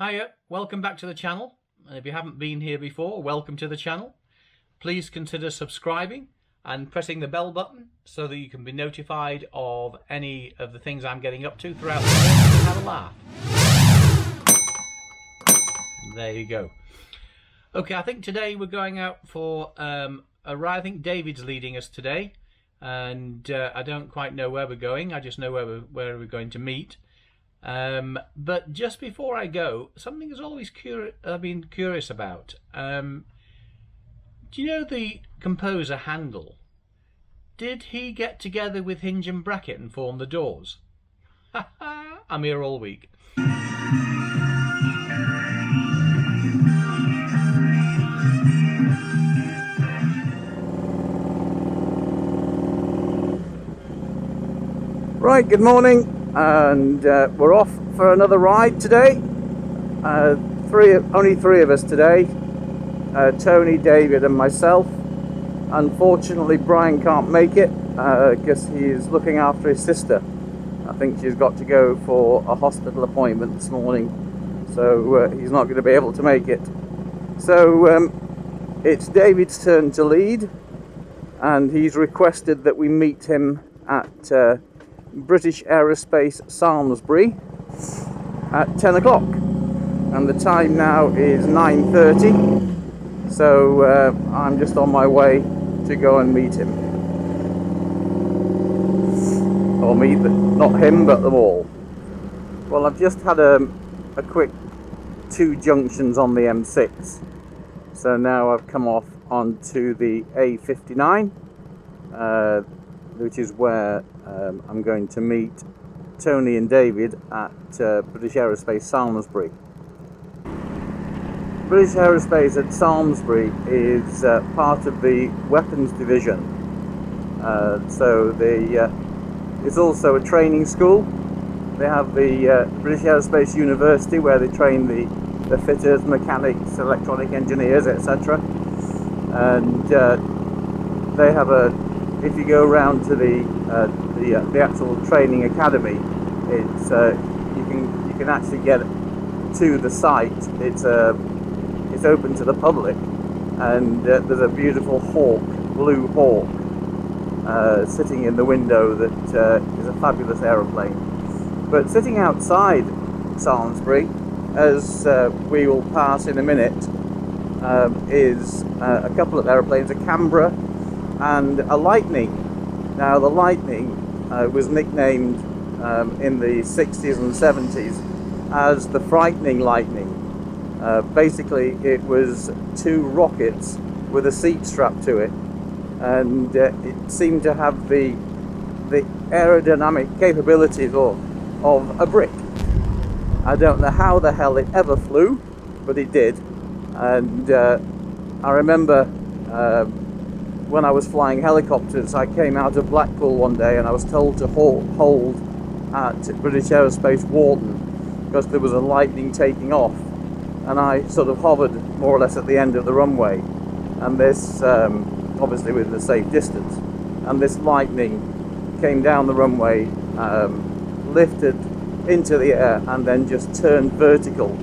Hiya, welcome back to the channel. And if you haven't been here before, welcome to the channel. Please consider subscribing and pressing the bell button so that you can be notified of any of the things I'm getting up to throughout the day. Have a laugh. There you go. Okay, I think today we're going out for a ride. I think David's leading us today, and I don't quite know where we're going. I just know where we're going to meet. But just before I go, something has always I've been curious about. Do you know the composer Handel? Did he get together with Hinge and Bracket and form the Doors? I'm here all week. Right, good morning, and we're off for another ride today. Only three of us today, Tony, David and myself. Unfortunately Brian can't make it because he's looking after his sister. I think she's got to go for a hospital appointment this morning, so he's not going to be able to make it. So it's David's turn to lead, and he's requested that we meet him at British Aerospace Samlesbury at 10 o'clock, and the time now is 9:30, so I'm just on my way to go and meet him, or not him but them all. Well, I've just had a quick 2 junctions on the M6, so now I've come off onto the A59, which is where I'm going to meet Tony and David at British Aerospace Samlesbury. British Aerospace at Samlesbury is part of the weapons division, so it's also a training school. They have the British Aerospace University, where they train the fitters, mechanics, electronic engineers, etc. And they have if you go around to the actual training academy, it's you can actually get to the site. It's open to the public, and there's a beautiful blue hawk, sitting in the window that is a fabulous aeroplane. But sitting outside Samlesbury, as we will pass in a minute, is a couple of aeroplanes, a Canberra and a Lightning. Now the Lightning was nicknamed in the 60s and 70s as the Frightening Lightning. Basically it was 2 rockets with a seat strapped to it, and it seemed to have the aerodynamic capabilities of a brick. I don't know how the hell it ever flew, but it did. And I remember when I was flying helicopters, I came out of Blackpool one day and I was told to hold at British Aerospace Warden because there was a Lightning taking off, and I sort of hovered more or less at the end of the runway, and this obviously with a safe distance, and this Lightning came down the runway, lifted into the air and then just turned vertical,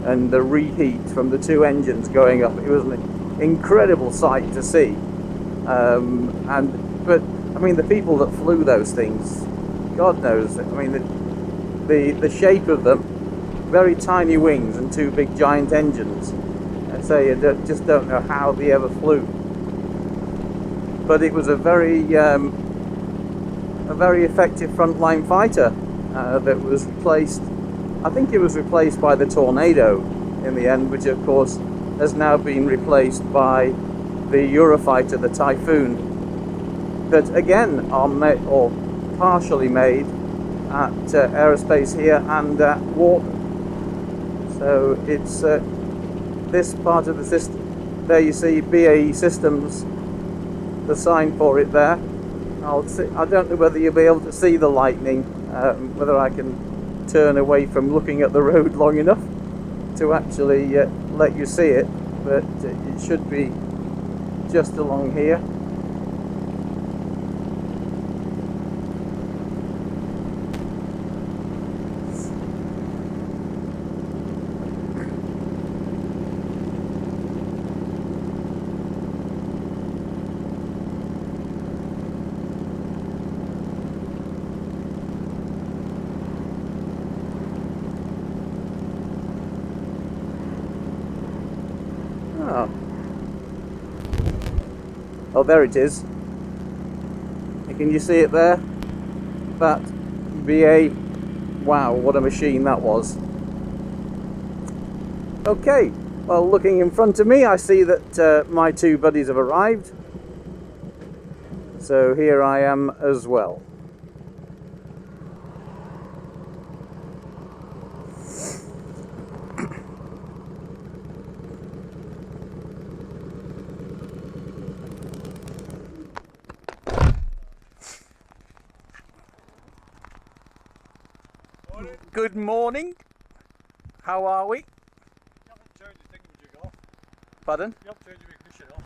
and the reheat from the 2 engines going up, it was an incredible sight to see. But I mean, the people that flew those things, God knows, I mean the shape of them, very tiny wings and 2 big giant engines, and so you just don't know how they ever flew. But it was a very effective frontline fighter that was replaced. I think it was replaced by the Tornado in the end, which of course has now been replaced by the Eurofighter, the Typhoon, that again are partially made at Aerospace here and at Wharton. So it's this part of the system. There you see BAE Systems, the sign for it there. I don't know whether you'll be able to see the Lightning, whether I can turn away from looking at the road long enough to actually let you see it, but it should be just along here. Ah. Oh, there it is. Can you see it there? That VA. Wow, what a machine that was. Okay, well, looking in front of me, I see that my two buddies have arrived. So here I am as well. Good morning. How are we? You haven't turned your thingamajig off. Pardon? You haven't turned your ignition off.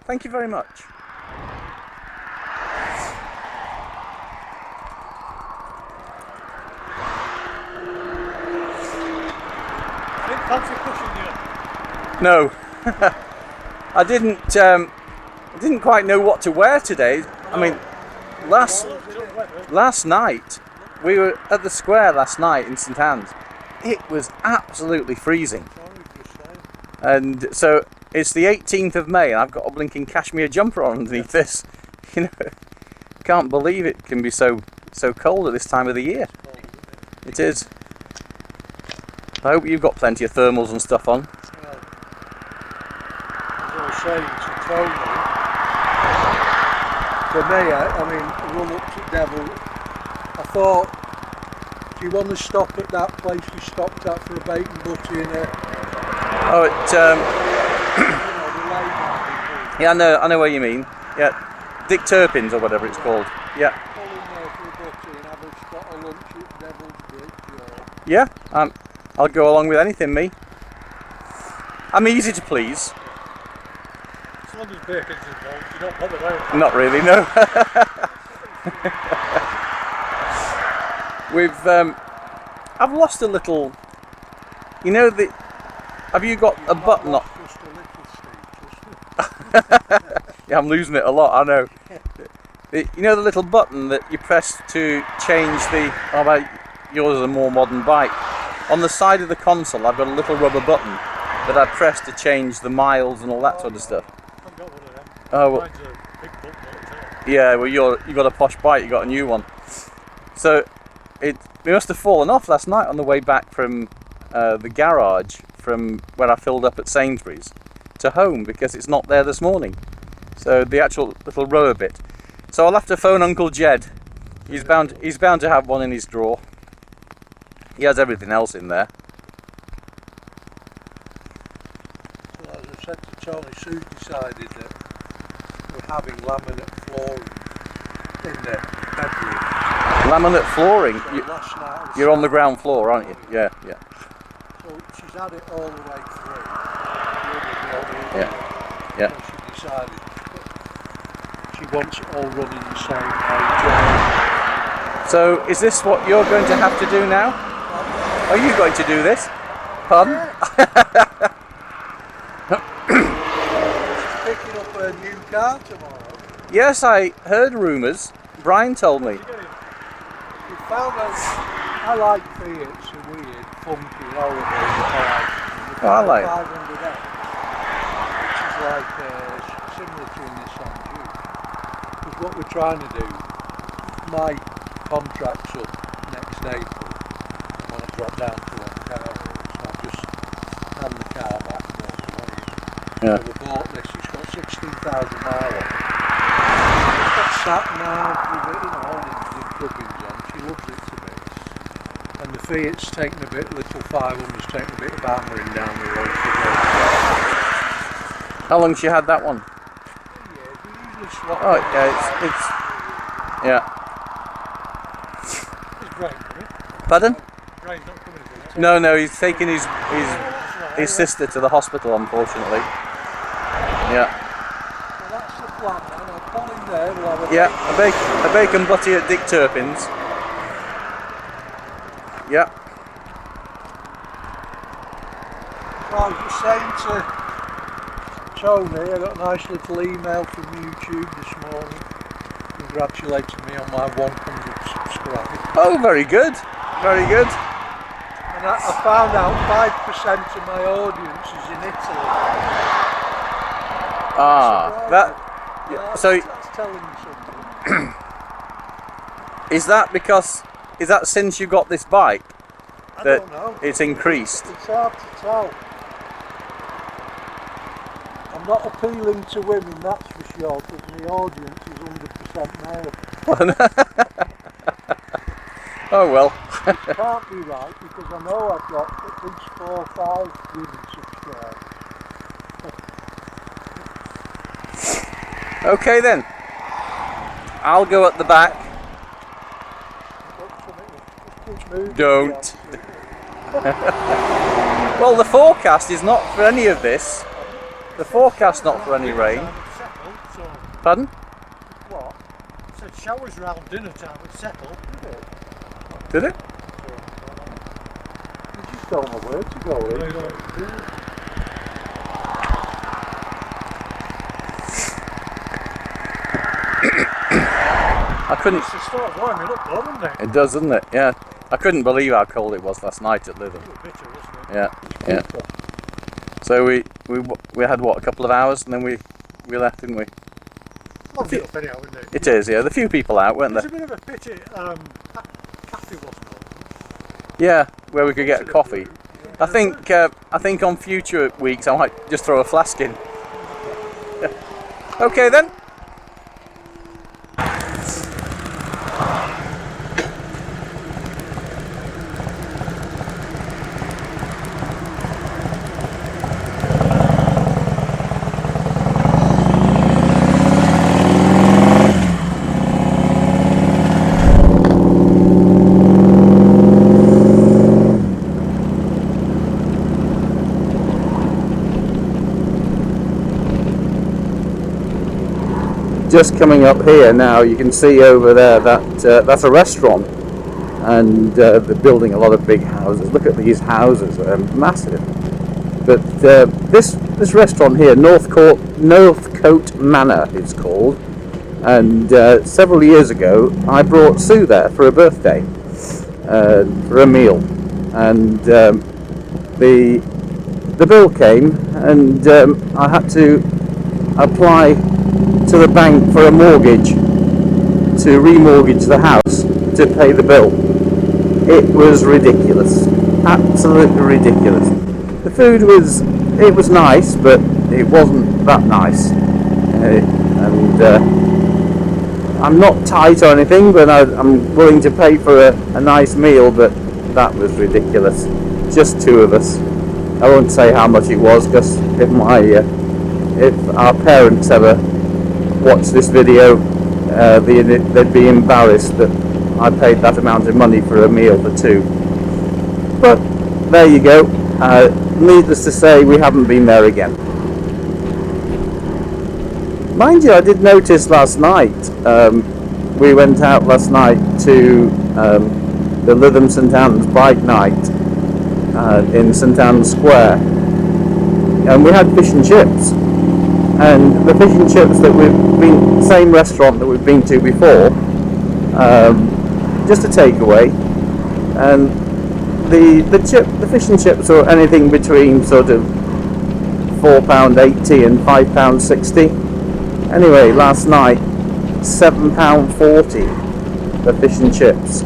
Thank you very much. I didn't fancy pushing you. No, I didn't quite know what to wear today. I mean, last night we were at the square last night in St Anne's. It was absolutely freezing, and so it's the 18th of May, and I've got a blinking cashmere jumper on underneath this. You know, can't believe it can be so cold at this time of the year. It is. I hope you've got plenty of thermals and stuff on. Well, as I was saying to Tony, for me, I mean, run up to Devil, I thought, do you want to stop at that place we stopped at for a bacon butty and a... Oh, yeah, I know what you mean. Yeah, Dick Turpin's or whatever it's called. Yeah. Pull in there for a butty and have a spot of lunch at Devil's Bridge or... Yeah, I'll go along with anything, me. I'm easy to please. As long as bacon's involved, you don't bother about it. Not really, no. I've lost a little. You know the. Have you got a button on? Just a little, Steve. Yeah, I'm losing it a lot. I know. You know the little button that you press to change the. How about yours is a more modern bike? On the side of the console, I've got a little rubber button that I press to change the miles and all that sort of stuff. I've got one of them. Oh, well, Mine's a big button, isn't it? yeah. Well, you got a posh bike. You got a new one. So it must have fallen off last night on the way back from the garage from where I filled up at Sainsbury's to home because it's not there this morning. So the actual little rubber bit. So I'll have to phone Uncle Jed. He's bound to have one in his drawer. He has everything else in there. So as I said to Tony, Sue decided that we're having laminate flooring in the bedroom. Laminate flooring. So last night You're on the ground floor, aren't you? Yeah, yeah. So she's had it all the way through. Yeah, yeah. So she decided that she wants it all running the same way. So is this what you're going to have to do now? Are you going to do this? Pardon? She's picking up her new car tomorrow. Yes, I heard rumours. Brian told me. We found out, I like Fiats, are weird, funky, lower than Oh, I like it. 500S, which is like similar to a Nissan Juke. Because what we're trying to do, my contract's up next April. I want to drop down to one car, so I've just had the car back more. Yeah. So we bought this, it's got 16,000 miles on it. It's got sat nav with it, you know, all the plugins on. She loves it to bits. And the Fiat's taken a bit, little 500's taken a bit of hammering down the road to go. How long's you had that one? Yeah, we usually swap. Oh, yeah, it's yeah. It's great, isn't it? Pardon? Brian's not coming, is it? No, he's taking his sister to the hospital, unfortunately. Yeah. So that's the plan, then. I'll pull in there, we'll have a Yeah, a bacon butty at Dick Turpin's. Yeah. So I was just saying to Tony, I got a nice little email from YouTube this morning congratulating me on my 100 subscribers. Oh, very good. Very good. And And I found out 5% of my audience is in Italy. Ah, that. Yeah, So that's telling you something. is that because? Is that since you got this bike I that don't know. it's increased? It's hard to tell. I'm not appealing to women, that's for sure, because my audience is 100% male. Oh well. It can't be right, because I know I've got at least 4 or 5 women subscribed. Okay then. I'll go at the back. Keep moving. Don't. Well, the forecast is not for any of this. The forecast's not for any rain. Pardon? What? Said showers around dinner time would settle. Did it? You just don't know where to go. I couldn't. It's to start warming up though, doesn't it? It does, doesn't it? Yeah. I couldn't believe how cold it was last night at Lytham. A little bitter, wasn't it? Yeah, yeah. So we had what, a couple of hours, and then we left, didn't we? Loved it up anyhow, isn't it? It is, yeah. The few people out, weren't There's there? a bit of a pity. Kathy wasn't on. Yeah, where we could get a coffee. I think on future weeks I might just throw a flask in. Okay then. Just coming up here now, you can see over there that that's a restaurant, and they're building a lot of big houses. Look at these houses, they're massive. But this restaurant here, Northcote Manor, it's called, and several years ago I brought Sue there for a birthday, for a meal, and the bill came, and I had to apply to the bank for a mortgage to remortgage the house to pay the bill. It was ridiculous, absolutely ridiculous. The food was nice, but it wasn't that nice. And I'm not tight or anything, but I'm willing to pay for a nice meal. But that was ridiculous. Just 2 of us. I won't say how much it was, because if our parents ever watch this video, they'd be embarrassed that I paid that amount of money for a meal for 2. But there you go. Needless to say, we haven't been there again. Mind you, I did notice last night, we went out last night to the Lytham St Anne's bike night in St Anne's Square, and we had fish and chips. And the fish and chips that same restaurant that we've been to before, just a takeaway, and the fish and chips are anything between sort of £4.80 and £5.60. Anyway, last night £7.40 for fish and chips.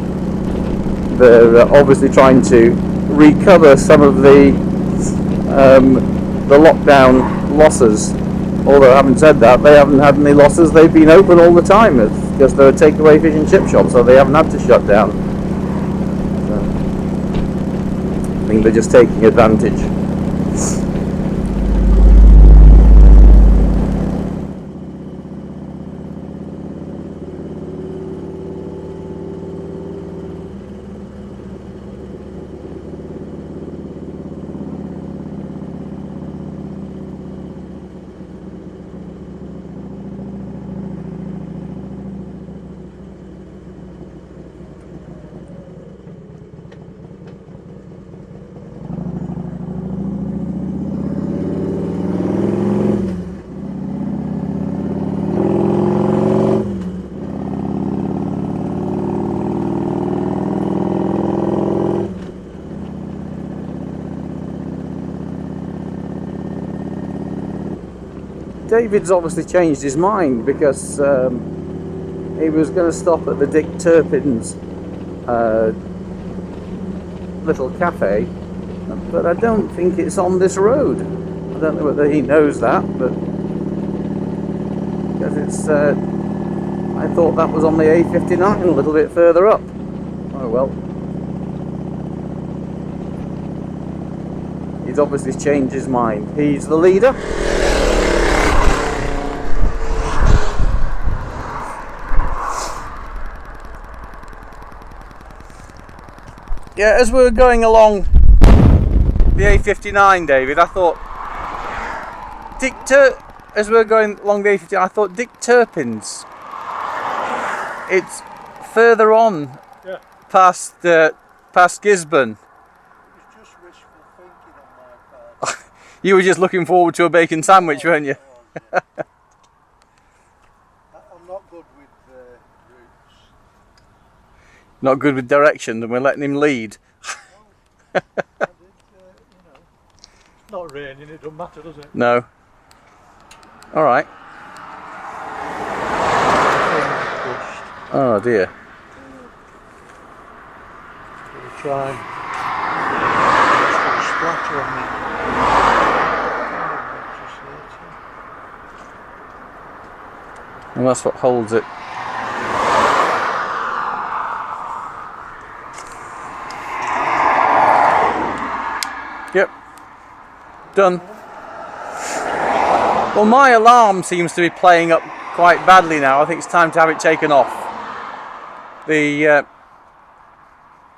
They're obviously trying to recover some of the lockdown losses. Although having said that, they haven't had any losses. They've been open all the time. It's just they're a takeaway fish and chip shop, so they haven't had to shut down. So, I think they're just taking advantage. David's obviously changed his mind because he was going to stop at the Dick Turpin's little cafe, but I don't think it's on this road. I don't know whether he knows that, but because it's I thought that was on the A59 a little bit further up. Oh well. He's obviously changed his mind. He's the leader. Yeah, as we were going along the A59, David, I thought as we were going along the A59, I thought Dick Turpin's. It's further on, Yeah. past Gisborne. It was just wishful thinking on my part. You were just looking forward to a bacon sandwich, weren't you? I'm not good with routes. Not good with direction, and we're letting him lead. I did, you know. It's not raining, it doesn't matter, does it? No. All right. Oh dear. Gonna try and splatter on me. And that's what holds it. Yep. Done. Well, my alarm seems to be playing up quite badly now. I think it's time to have it taken off.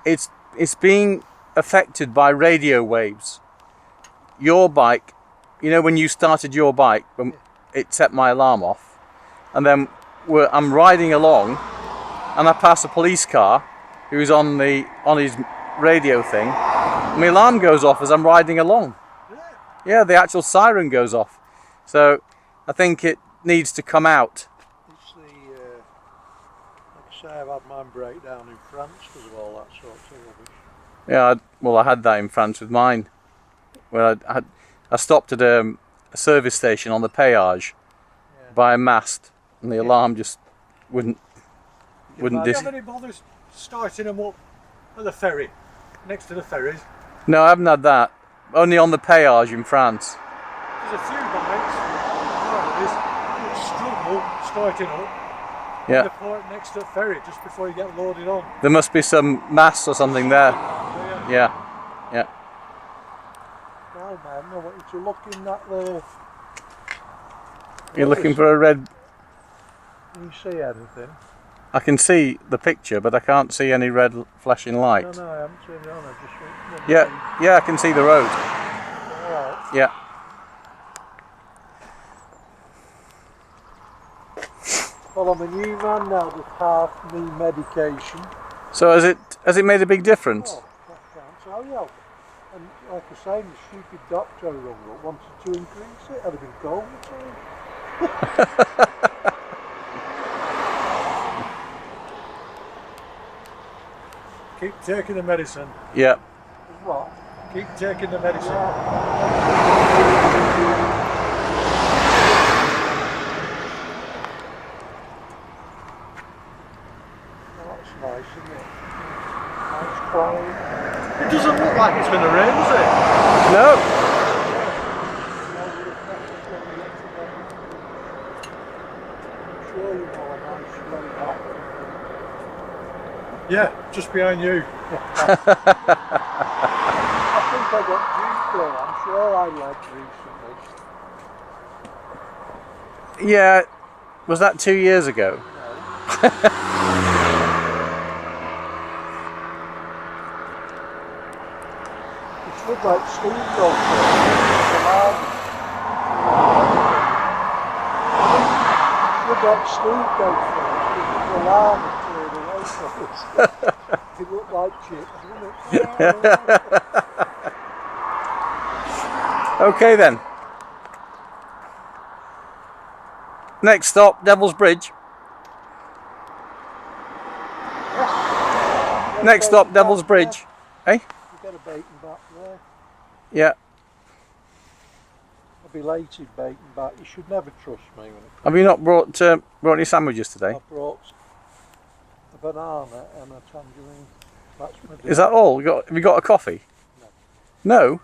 It's being affected by radio waves. Your bike, you know, when you started your bike, when it set my alarm off, and then I'm riding along, and I pass a police car who's on his radio thing. My alarm goes off as I'm riding along. Yeah, the actual siren goes off. So I think it needs to come out. It's the, like I say, I've had mine break down in France because of all that sort of rubbish. Yeah, I had that in France with mine, where I stopped at a service station on the péage by a mast, and the alarm just wouldn't Do you dis. have any bothers starting them up at the ferry, next to the ferries? No, I haven't had that. Only on the péage in France. There's a few bikes nowadays that struggle starting up on Yeah, the port next to the ferry just before you get loaded on. there must be some mass or something there. So, Yeah, yeah. Well, man, I want you to look in that there. You're looking for a red. Can you see anything? I can see the picture, but I can't see any red flashing light. No, I haven't turned it on. I just went, Yeah, I can see the road. Alright. Yeah. Well, I'm a new man now with half knee medication. So has it made a big difference? Oh, I can't tell you. And like I say, the stupid doctor I rung up wanted to increase it. I'd have been cold the time. keep taking the medicine. Yeah. What? Keep taking the medicine. Oh, that's nice, isn't it? Nice quiet. It doesn't look like it's going to rain, does it? No. I'm sure you know a nice straight up. Yeah, just behind you. I think I got juice though. I'm sure I led recently. Yeah. Was that 2 years ago? It looked like Steve goes for it. It looked like Steve goes for it. The alarm had cleared away from us. It looked like chips, didn't it? Okay then. Next stop, Devil's Bridge. Next stop, Devil's Bridge. Eh? You get a bacon back there. Yeah. I belated bacon back. You should never trust me when it Have you not brought any sandwiches today? I brought a banana and a tangerine. That's my dinner. Is that all? Have you got a coffee? No. No? No.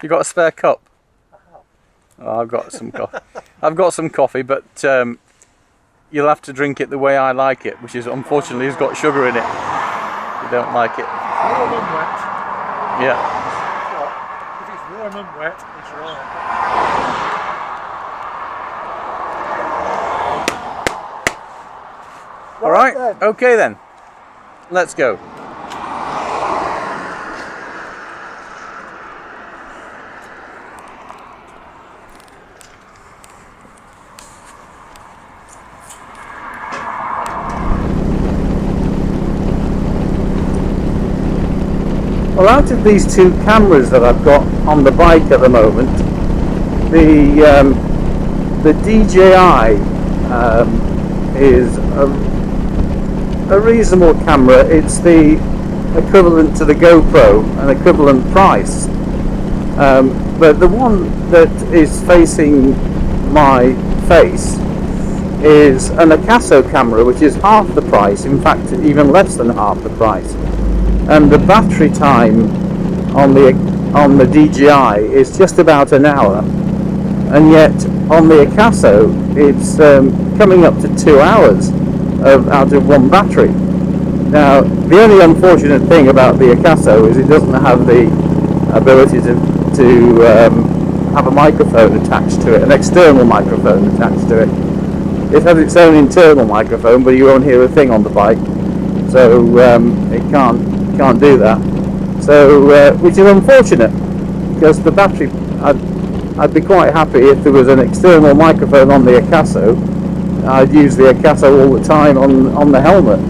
You got a spare cup? I have. Oh, I've got some coffee. I've got some coffee, but you'll have to drink it the way I like it, which is unfortunately has got sugar in it. You don't like it. Warm and wet. Yeah. If it's warm and wet, it's right. All right. Then. Okay then. Let's go. Well, out of these two cameras that I've got on the bike at the moment, the DJI is a reasonable camera. It's the equivalent to the GoPro, an equivalent price. But the one that is facing my face is an Acaso camera, which is half the price, in fact even less than half the price. And the battery time on the DJI is just about an hour, and yet on the Acaso it's coming up to 2 hours out of one battery. Now, the only unfortunate thing about the Acaso is it doesn't have the ability to have a microphone attached to it, an external microphone attached to it. It has its own internal microphone, but you won't hear a thing on the bike, so it can't do that. So, which is unfortunate, because the battery, I'd be quite happy if there was an external microphone on the Acaso. I'd use the Acaso all the time on the helmet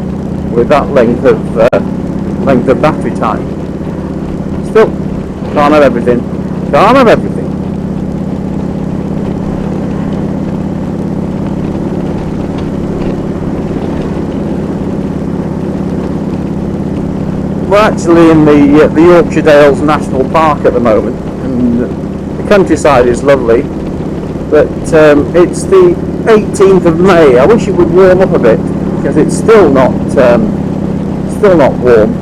with that length of battery time. Still, can't have everything. Can't have everything. We're actually in the Yorkshire Dales National Park at the moment, and the countryside is lovely, but it's the 18th of May. I wish it would warm up a bit, because it's still not warm.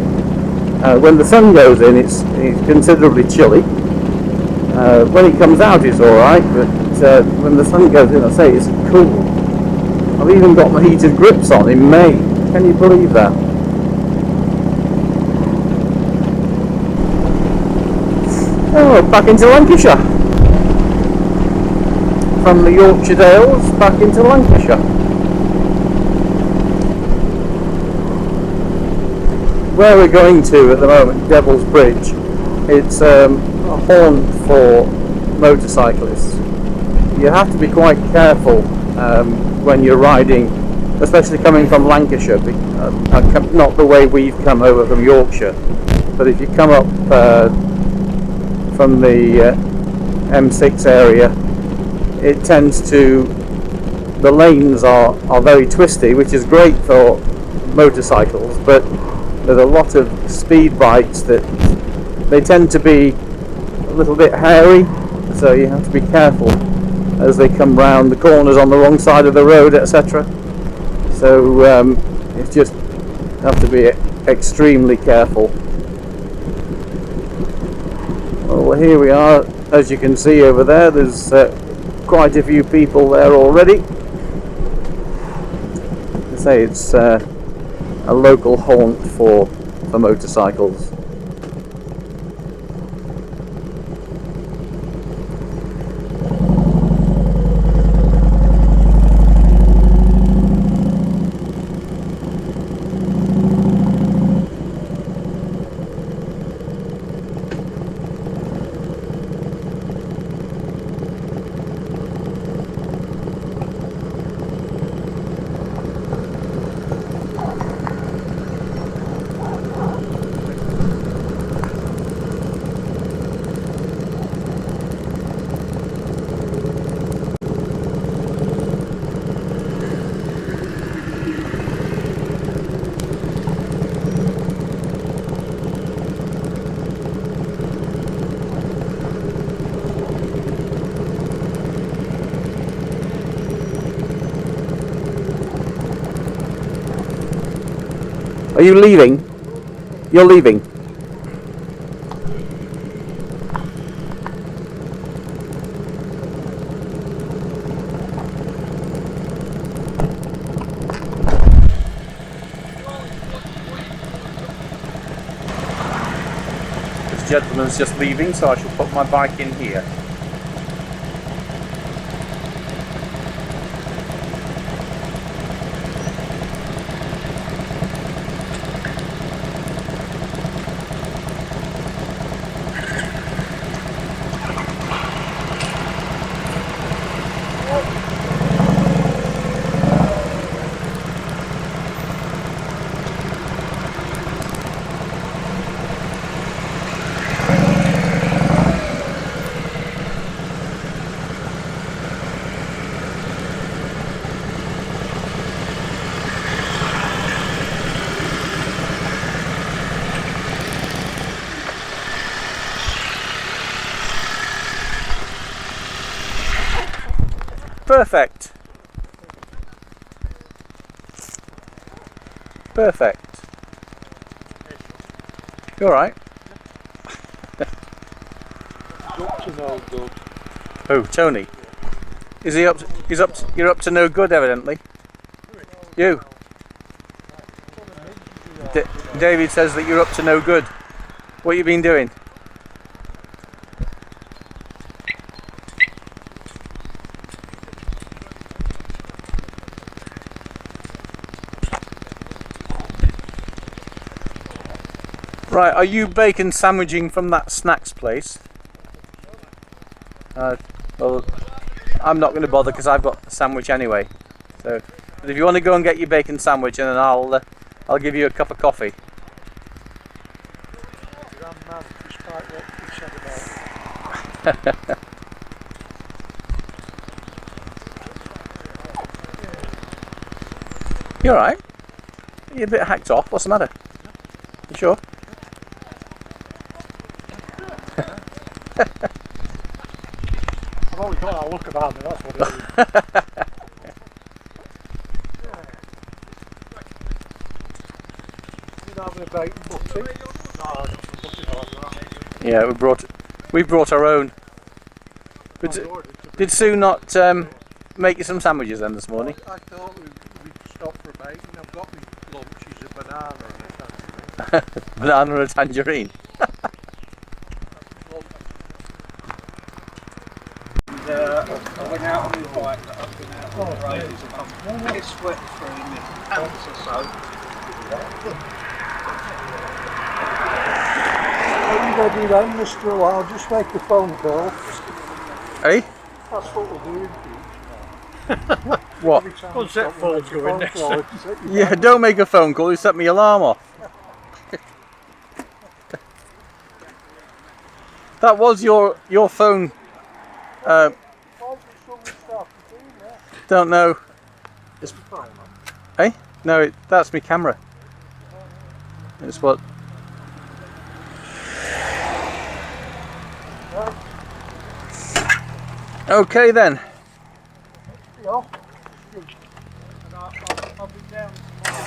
When the sun goes in, it's considerably chilly. When it comes out, it's all right, but when the sun goes in, I say it's cool. I've even got my heated grips on in May. Can you believe that? Oh, back into Lancashire. From the Yorkshire Dales back into Lancashire. Where we're going to at the moment, Devil's Bridge, it's a haunt for motorcyclists. You have to be quite careful when you're riding, especially coming from Lancashire, not the way we've come over from Yorkshire, but if you come up from the M6 area, it tends to, the lanes are very twisty, which is great for motorcycles, but there's a lot of speed bikes that they tend to be a little bit hairy, so you have to be careful as they come round the corners on the wrong side of the road, etc. So it's just have to be extremely careful. Well, here we are. As you can see over there, there's quite a few people there already. I say it's a local haunt for motorcycles. Are you leaving? You're leaving. This gentleman's just leaving, so I shall put my bike in here. Perfect. Perfect. You alright? Up to no good. Oh, Tony. Is he up to, you're up to no good evidently. You. David says that you're up to no good. What you been doing? Right, are you bacon sandwiching from that snacks place? Well, I'm not going to bother because I've got a sandwich anyway. So, but if you want to go and get your bacon sandwich, and then I'll give you a cup of coffee. I'm mad despite what you said about it. You alright? You're a bit hacked off. What's the matter? You sure? I've always got that look about me, that's what it is. You know, having a bacon butty. No, I got some buses like that. Yeah, we brought our own. But did Sue not make you some sandwiches then this morning? I thought we'd stop for a bacon. I've got my lunches, a banana and a tangerine. Banana and a tangerine. I went out on my bike that I've been out on the road. I'm get sweat through in my pants or so. Are you ready then, Mr. I'll just make a phone call. Hey? That's what we'll do in future. What? Every time We'll we set stop, we'll phones make a going phone next call. time. Set your Yeah, don't make a phone call. You set my alarm off. That was your phone. phone. Why is it someone start to do that? Don't know. It's fine, man. Hey? No, that's my camera. It's what. Okay then. Yeah. I'll be down tomorrow.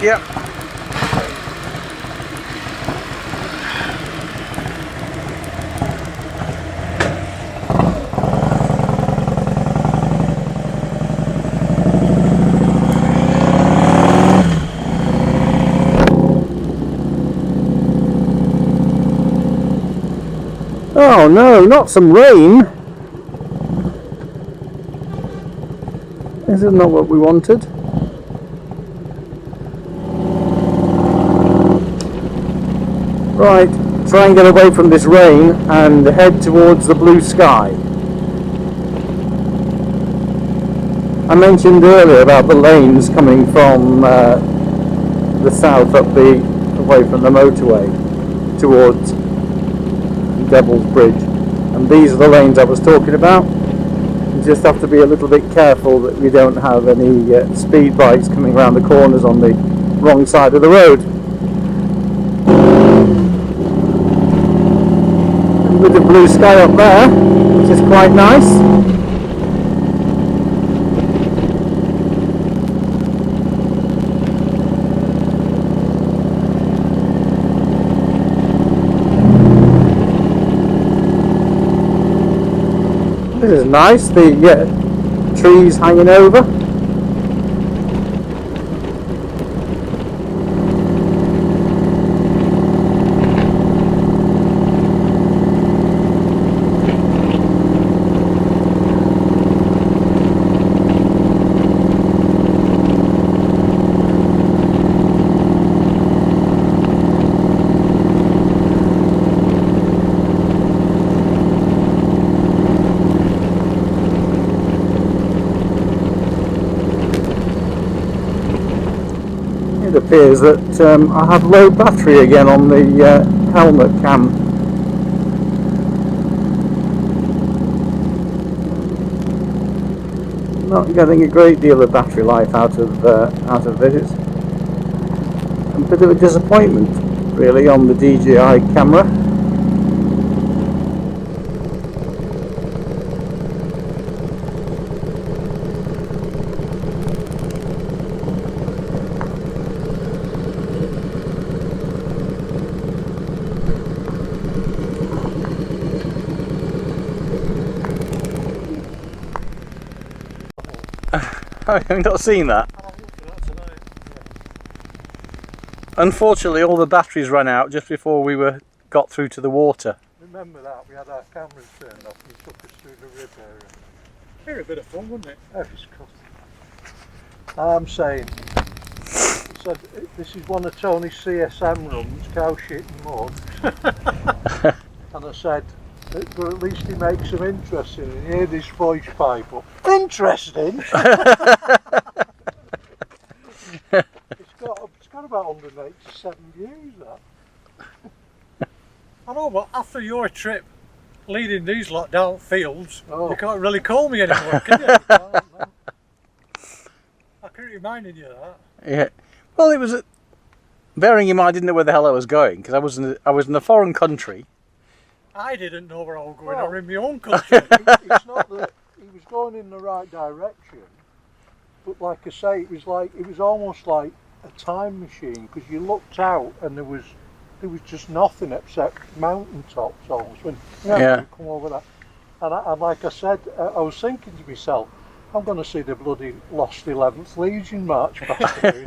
Yep. Oh no, not some rain. This is not what we wanted. Right, try and get away from this rain and head towards the blue sky. I mentioned earlier about the lanes coming from the south away from the motorway towards Devil's Bridge, and these are the lanes I was talking about. You just have to be a little bit careful that we don't have any speed bikes coming around the corners on the wrong side of the road. And with the blue sky up there, which is quite nice. This is nice, the trees hanging over. It appears that I have low battery again on the helmet cam. Not getting a great deal of battery life out of this. It's a bit of a disappointment, really, on the DJI camera. I've not seen that. Unfortunately, all the batteries ran out just before we got through to the water. Remember that, we had our cameras turned off and he took us through the rib area. It'd be a bit of fun, wouldn't it? That was cool. I'm saying, so this is one of Tony's CSM runs, cow shit and mud. And I said, but at least he makes them interesting, and you hear this voice pipe up. Interesting! It's got about 187 views, that. I know, but after your trip leading these lot down fields, Oh. you can't really call me anymore, can you? No. I keep reminding you of that. Yeah. Well, it was bearing in mind I didn't know where the hell I was going because I was in a foreign country. I didn't know where I was going, Well, or in my own country. It's not that he was going in the right direction, but like I say, it was almost like a time machine, because you looked out and there was just nothing except mountain tops almost when you come over that. And like I said, I was thinking to myself, I'm going to see the bloody lost 11th Legion march past through.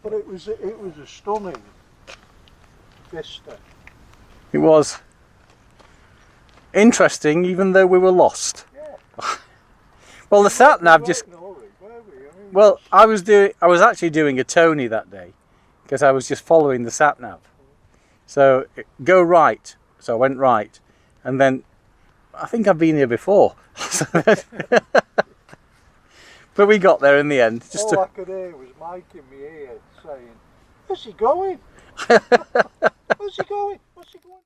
But it was a stunning vista. It was interesting, even though we were lost. Yeah. Well, the sat nav just. Well, I was actually doing a Tony that day because I was just following the sat nav. So go right. So I went right, and then I think I've been here before. But we got there in the end. All I could hear was Mike in my ear saying, "Where's he going? Where's he going? What's he going?"